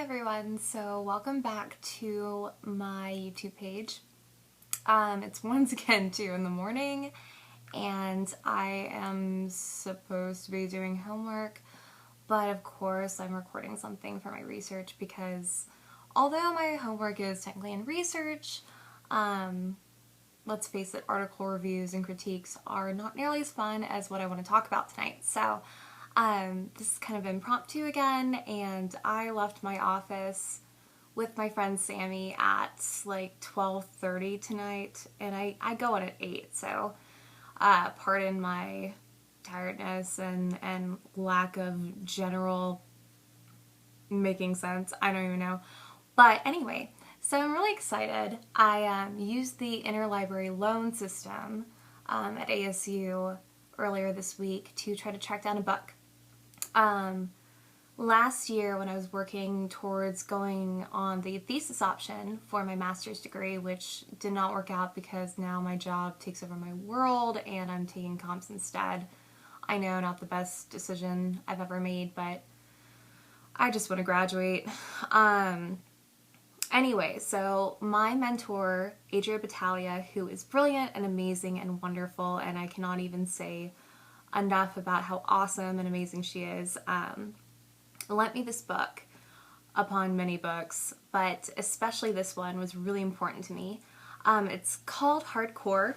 everyone, so welcome back to my YouTube page. It's once again 2 in the morning and I am supposed to be doing homework, but of course I'm recording something for my research because although my homework is technically in research, let's face it, article reviews and critiques are not nearly as fun as what I want to talk about tonight. So this is kind of impromptu again, and I left my office with my friend Sammy at like 12:30 tonight, and I go in at 8, so pardon my tiredness and lack of general making sense. I don't even know. But anyway, so I'm really excited. I used the interlibrary loan system at ASU earlier this week to try to track down a book. Last year when I was working towards going on the thesis option for my master's degree, which did not work out because now my job takes over my world and I'm taking comps instead. I know, not the best decision I've ever made, but I just want to graduate. Anyway, so my mentor, Adria Battaglia, who is brilliant and amazing and wonderful, and I cannot even say enough about how awesome and amazing she is, lent me this book upon many books, but especially this one was really important to me. It's called Hardcore,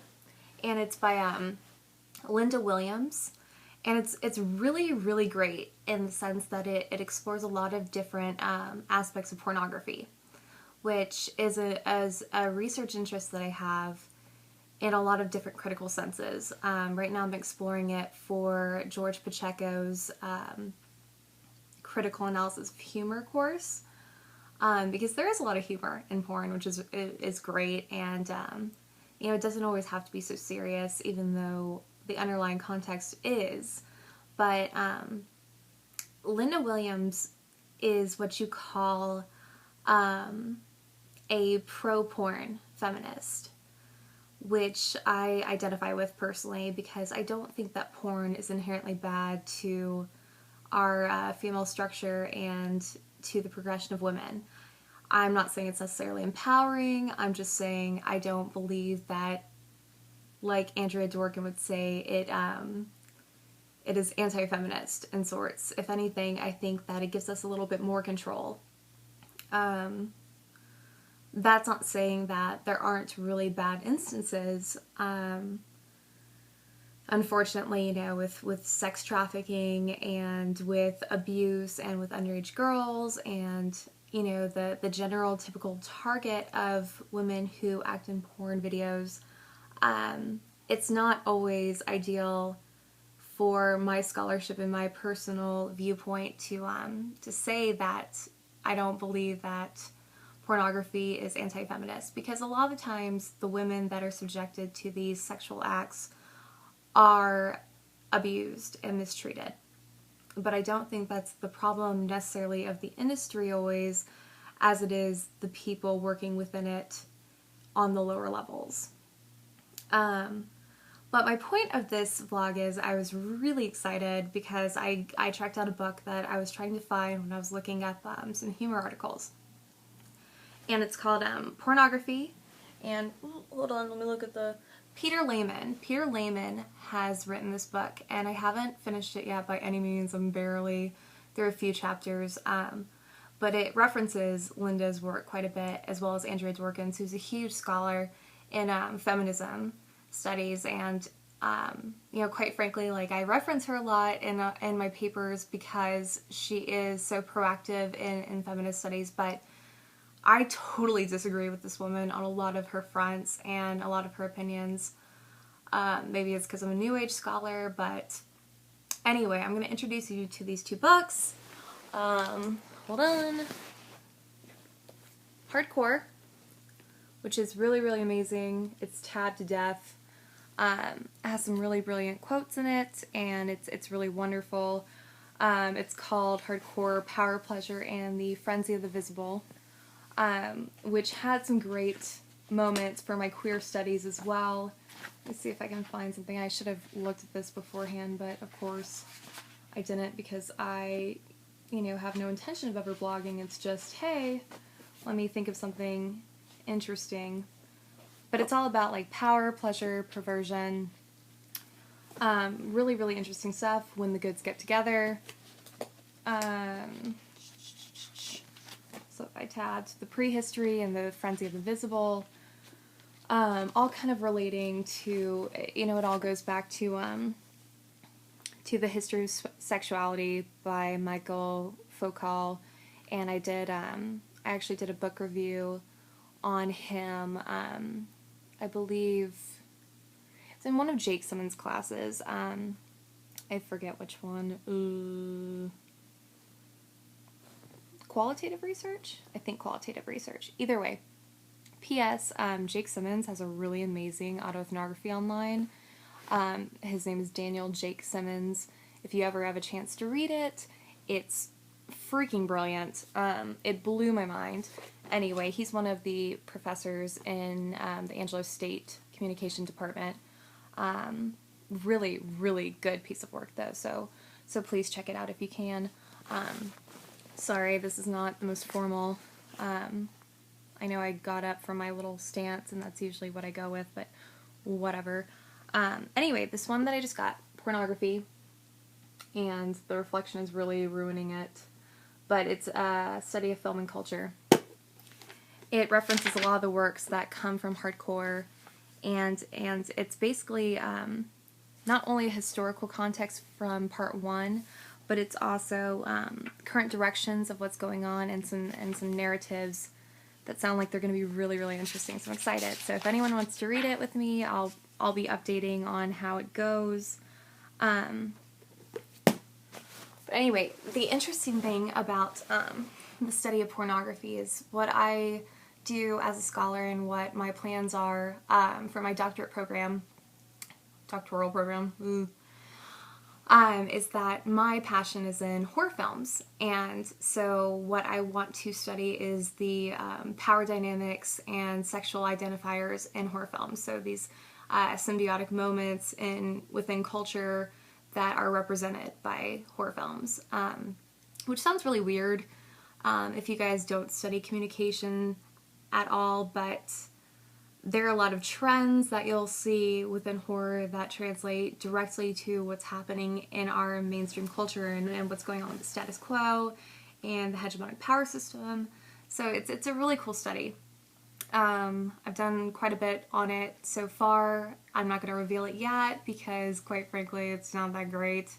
and it's by Linda Williams, and it's really, really great in the sense that it explores a lot of different aspects of pornography, which is a research interest that I have in a lot of different critical senses. Right now I'm exploring it for George Pacheco's critical analysis of humor course, because there is a lot of humor in porn, which is great, and you know, it doesn't always have to be so serious, even though the underlying context is. But Linda Williams is what you call a pro-porn feminist, which I identify with personally because I don't think that porn is inherently bad to our female structure and to the progression of women. I'm not saying it's necessarily empowering, I'm just saying I don't believe that, like Andrea Dworkin would say, it is anti-feminist in sorts. If anything, I think that it gives us a little bit more control. That's not saying that there aren't really bad instances. Unfortunately, you know, with sex trafficking and with abuse and with underage girls and, you know, the general typical target of women who act in porn videos, it's not always ideal for my scholarship and my personal viewpoint to say that I don't believe that pornography is anti-feminist, because a lot of the times the women that are subjected to these sexual acts are abused and mistreated. But I don't think that's the problem necessarily of the industry always, as it is the people working within it on the lower levels. But my point of this vlog is I was really excited because I tracked down a book that I was trying to find when I was looking up some humor articles. And it's called Pornography, and hold on, let me look at the Peter Lehman has written this book, and I haven't finished it yet by any means. I'm barely through a few chapters, but it references Linda's work quite a bit, as well as Andrea Dworkin's, who's a huge scholar in feminism studies, and you know, quite frankly, like, I reference her a lot in my papers because she is so proactive in feminist studies, but I totally disagree with this woman on a lot of her fronts and a lot of her opinions. Maybe it's because I'm a New Age scholar, but anyway, I'm going to introduce you to these two books. Hold on. Hardcore, which is really, really amazing. It's tabbed to death. It has some really brilliant quotes in it, and it's really wonderful. It's called Hardcore, Power, Pleasure, and the Frenzy of the Visible. Which had some great moments for my queer studies as well. Let's see if I can find something. I should have looked at this beforehand, but of course I didn't because I you know, have no intention of ever blogging. It's just, hey, let me think of something interesting. But it's all about like power, pleasure, perversion. Really, really interesting stuff when the goods get together. So if I tabbed the prehistory and the frenzy of the visible, all kind of relating to, you know, it all goes back to The History of Sexuality by Michael Foucault, and I actually did a book review on him, I believe it's in one of Jake Simmons' classes. I forget which one. Qualitative research? I think qualitative research. Either way. P.S. Jake Simmons has a really amazing autoethnography online. His name is Daniel Jake Simmons. If you ever have a chance to read it, it's freaking brilliant. It blew my mind. Anyway, he's one of the professors in the Angelo State Communication Department. Really, really good piece of work, though, so please check it out if you can. Sorry, this is not the most formal. I know I got up from my little stance, and that's usually what I go with, but whatever. Anyway, this one that I just got, Pornography, and the reflection is really ruining it, but it's a study of film and culture. It references a lot of the works that come from hardcore, and it's basically not only a historical context from part 1, but it's also current directions of what's going on and some narratives that sound like they're going to be really, really interesting. So I'm excited. So if anyone wants to read it with me, I'll be updating on how it goes. But anyway, the interesting thing about the study of pornography is what I do as a scholar and what my plans are for my doctoral program, is that my passion is in horror films, and so what I want to study is the power dynamics and sexual identifiers in horror films. So these symbiotic moments within culture that are represented by horror films, which sounds really weird if you guys don't study communication at all, but there are a lot of trends that you'll see within horror that translate directly to what's happening in our mainstream culture and what's going on with the status quo and the hegemonic power system. So it's a really cool study. I've done quite a bit on it so far. I'm not going to reveal it yet because, quite frankly, it's not that great.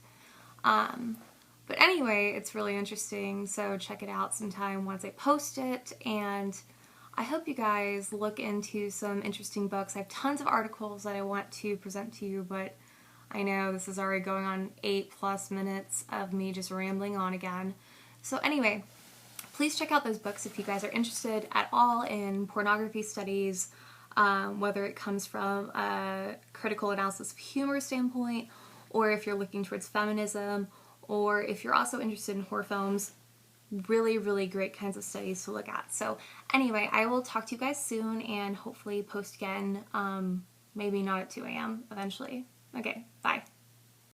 But anyway, it's really interesting, so check it out sometime once I post it, and I hope you guys look into some interesting books. I have tons of articles that I want to present to you, but I know this is already going on 8+ minutes of me just rambling on again. So anyway, please check out those books if you guys are interested at all in pornography studies, whether it comes from a critical analysis of humor standpoint, or if you're looking towards feminism, or if you're also interested in horror films. Really, really great kinds of studies to look at. So anyway, I will talk to you guys soon and hopefully post again, maybe not at 2 a.m. eventually. Okay, bye.